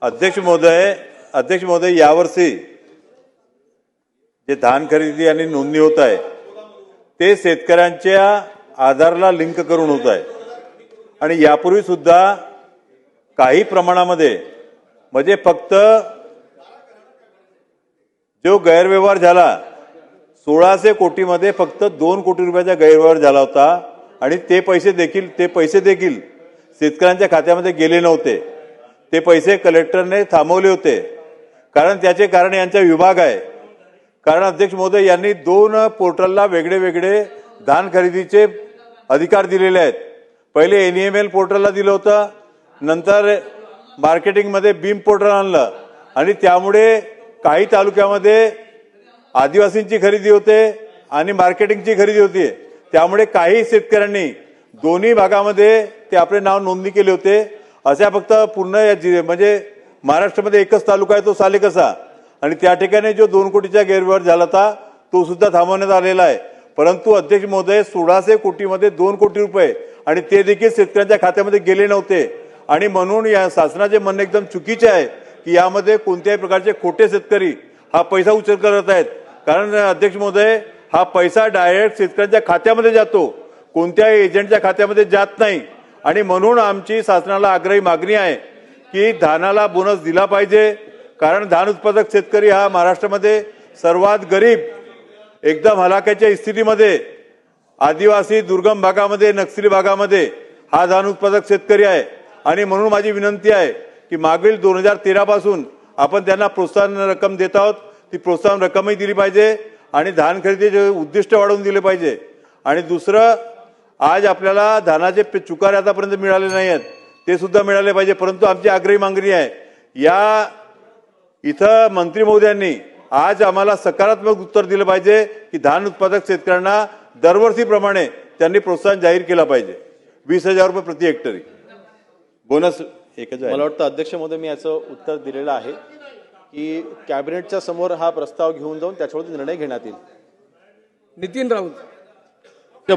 अध्यक्ष महोदय यावर्षी जे धान खरेदी आणि नोंदणी होत आहे ते शेतकऱ्यांच्या आधारला लिंक करून होत आहे आणि यापूर्वी सुद्धा काही प्रमाणामध्ये म्हणजे फक्त जो गैरव्यवहार झाला 1600 कोटीमध्ये फक्त 2 कोटी रुपयाचा गैरव्यवहार झाला होता आणि ते पैसे देखील शेतकऱ्यांच्या खात्यामध्ये गेले नव्हते। ते पैसे कलेक्टरने थांबवले होते कारण त्याचे कारण यांचा विभाग आहे। कारण अध्यक्ष महोदय यांनी 2 पोर्टलला वेगळे वेगळे धान खरेदीचे अधिकार दिलेले आहेत। पहिले NEML पोर्टलला दिलं होतं, नंतर मार्केटिंग मध्ये बीम पोर्टल आणलं आणि त्यामुळे काही तालुक्यामध्ये आदिवासींची खरेदी होते आणि मार्केटिंगची खरेदी होती। त्यामुळे काही शेतकऱ्यांनी दोन्ही भागामध्ये ते आपले नाव नोंदणी केले होते। अशा फक्त पूर्ण म्हणजे महाराष्ट्रामध्ये एकच तालुका आहे तो सालेकसा आणि त्या ठिकाणी जो 2 कोटीचा गैरव्यवहार झाला होता तो सुद्धा थांबवण्यात आलेला आहे। परंतु अध्यक्ष महोदय 1600 कोटीमध्ये 2 कोटी रुपये आणि ते देखील शेतकऱ्यांच्या खात्यामध्ये गेले नव्हते आणि म्हणून या शासनाचे म्हणणे एकदम चुकीचे आहे की यामध्ये कोणत्याही प्रकारचे खोटे शेतकरी हा पैसा उचल करत आहेत। कारण अध्यक्ष महोदय हा पैसा डायरेक्ट शेतकऱ्यांच्या खात्यामध्ये जातो, कोणत्याही एजंटच्या खात्यामध्ये जात नाही आणि म्हणून आमची शासनाला आग्रही मागणी आहे की धानाला बोनस दिला पाहिजे। कारण धान उत्पादक शेतकरी हा महाराष्ट्रामध्ये सर्वात गरीब एकदम हलाखीच्या स्थितीमध्ये आदिवासी दुर्गम भागामध्ये नक्षली भागामध्ये हा धान उत्पादक शेतकरी आहे आणि म्हणून माझी विनंती आहे की मागील 2013 पासून आपण त्यांना प्रोत्साहन रक्कम देत आहोत, ती प्रोत्साहन रक्कमही दिली पाहिजे आणि धान खरेदीचे उद्दिष्ट वाढवून दिले पाहिजे। आणि दुसरं, आज आपल्याला धानाचे चुकारे आतापर्यंत मिळाले नाही आहेत, ते सुद्धा मिळाले पाहिजे। परंतु आमची आग्रही मागणी आहे या इथं मंत्री महोदयांनी आज आम्हाला सकारात्मक उत्तर दिलं पाहिजे की धान उत्पादक शेतकऱ्यांना दरवर्षीप्रमाणे त्यांनी प्रोत्साहन जाहीर केला पाहिजे। 20,000 रुपये प्रति हेक्टरी बोनस एकच आहे। मला वाटतं अध्यक्ष महोदय मी याचं उत्तर दिलेलं आहे की कॅबिनेटच्या समोर हा प्रस्ताव घेऊन जाऊन त्याच्यावरती निर्णय घेण्यात येईल। नितीन राऊत।